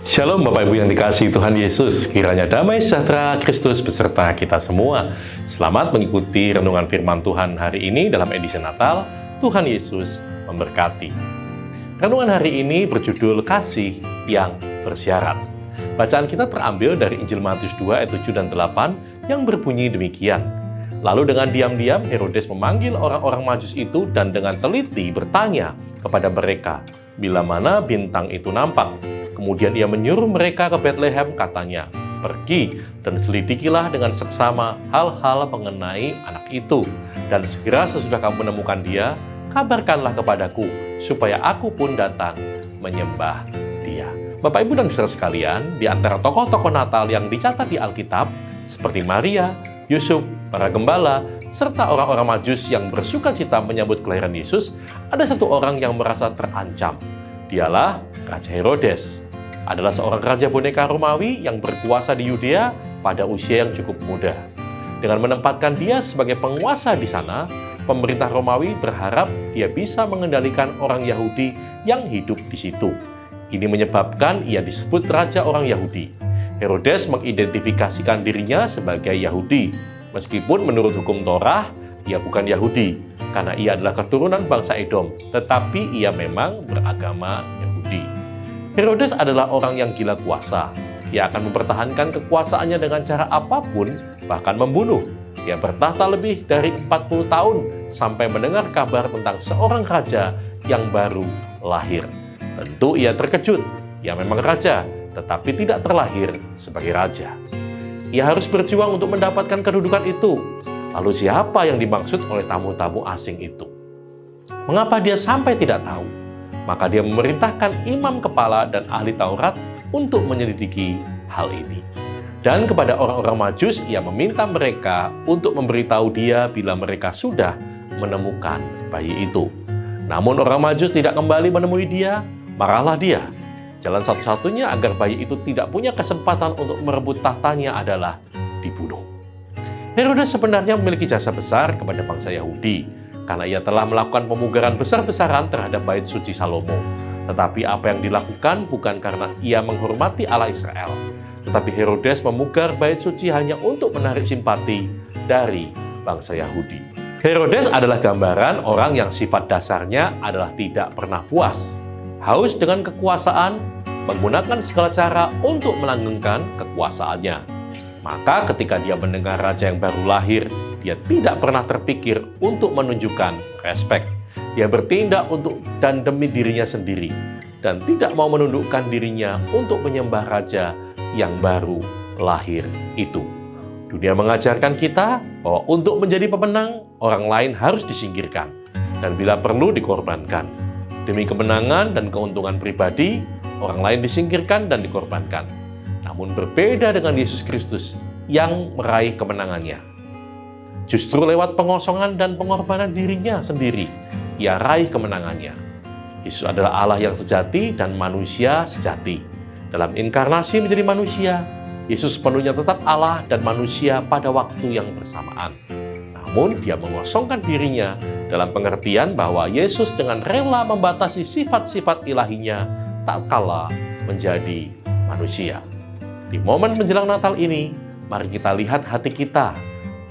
Shalom Bapak Ibu yang dikasihi Tuhan Yesus, kiranya damai sejahtera Kristus beserta kita semua. Selamat mengikuti renungan firman Tuhan hari ini dalam edisi Natal. Tuhan Yesus memberkati. Renungan hari ini berjudul Kasih yang Bersyarat. Bacaan kita terambil dari Injil Matius 2 ayat 7 dan 8 yang berbunyi demikian. Lalu dengan diam-diam Herodes memanggil orang-orang Majus itu dan dengan teliti bertanya kepada mereka bila mana bintang itu nampak. Kemudian ia menyuruh mereka ke Betlehem, katanya, "Pergi dan selidikilah dengan seksama hal-hal mengenai anak itu. Dan segera sesudah kamu menemukan dia, kabarkanlah kepadaku, supaya aku pun datang menyembah dia." Bapak, Ibu, dan saudara sekalian, di antara tokoh-tokoh Natal yang dicatat di Alkitab, seperti Maria, Yusuf, para gembala, serta orang-orang Majus yang bersukacita menyambut kelahiran Yesus, ada satu orang yang merasa terancam. Dialah Raja Herodes. Adalah seorang raja boneka Romawi yang berkuasa di Yudea pada usia yang cukup muda. Dengan menempatkan dia sebagai penguasa di sana, pemerintah Romawi berharap dia bisa mengendalikan orang Yahudi yang hidup di situ. Ini menyebabkan ia disebut raja orang Yahudi. Herodes mengidentifikasikan dirinya sebagai Yahudi. Meskipun menurut hukum Torah, ia bukan Yahudi, karena ia adalah keturunan bangsa Edom, tetapi ia memang beragama Yahudi. Herodes adalah orang yang gila kuasa. Ia akan mempertahankan kekuasaannya dengan cara apapun, bahkan membunuh. Ia bertahta lebih dari 40 tahun sampai mendengar kabar tentang seorang raja yang baru lahir. Tentu ia terkejut. Ia memang raja, tetapi tidak terlahir sebagai raja. Ia harus berjuang untuk mendapatkan kedudukan itu. Lalu siapa yang dimaksud oleh tamu-tamu asing itu? Mengapa dia sampai tidak tahu? Maka dia memerintahkan imam kepala dan ahli Taurat untuk menyelidiki hal ini. Dan kepada orang-orang Majus, ia meminta mereka untuk memberitahu dia bila mereka sudah menemukan bayi itu. Namun orang Majus tidak kembali menemui dia, marahlah dia. Jalan satu-satunya agar bayi itu tidak punya kesempatan untuk merebut tahtanya adalah dibunuh. Herodes sebenarnya memiliki jasa besar kepada bangsa Yahudi, karena ia telah melakukan pemugaran besar-besaran terhadap bait suci Salomo. Tetapi apa yang dilakukan bukan karena ia menghormati Allah Israel, tetapi Herodes memugar bait suci hanya untuk menarik simpati dari bangsa Yahudi. Herodes adalah gambaran orang yang sifat dasarnya adalah tidak pernah puas, haus dengan kekuasaan, menggunakan segala cara untuk melanggengkan kekuasaannya. Maka ketika dia mendengar raja yang baru lahir, dia tidak pernah terpikir untuk menunjukkan respek. Dia bertindak untuk dan demi dirinya sendiri, dan tidak mau menundukkan dirinya untuk menyembah raja yang baru lahir itu. Dunia mengajarkan kita bahwa untuk menjadi pemenang, orang lain harus disingkirkan, dan bila perlu dikorbankan. Demi kemenangan dan keuntungan pribadi, orang lain disingkirkan dan dikorbankan. Namun berbeda dengan Yesus Kristus yang meraih kemenangannya. Justru lewat pengosongan dan pengorbanan dirinya sendiri, ia raih kemenangannya. Yesus adalah Allah yang sejati dan manusia sejati. Dalam inkarnasi menjadi manusia, Yesus sepenuhnya tetap Allah dan manusia pada waktu yang bersamaan. Namun dia mengosongkan dirinya dalam pengertian bahwa Yesus dengan rela membatasi sifat-sifat ilahinya tak kalah menjadi manusia. Di momen menjelang Natal ini, mari kita lihat hati kita.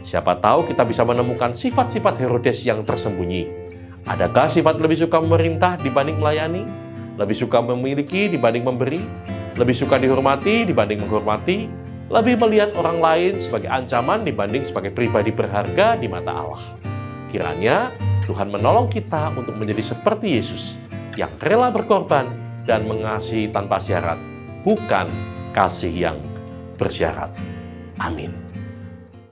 Siapa tahu kita bisa menemukan sifat-sifat Herodes yang tersembunyi. Adakah sifat lebih suka memerintah dibanding melayani? Lebih suka memiliki dibanding memberi? Lebih suka dihormati dibanding menghormati? Lebih melihat orang lain sebagai ancaman dibanding sebagai pribadi berharga di mata Allah? Kiranya Tuhan menolong kita untuk menjadi seperti Yesus, yang rela berkorban dan mengasihi tanpa syarat, bukan kasih yang bersyarat. Amin.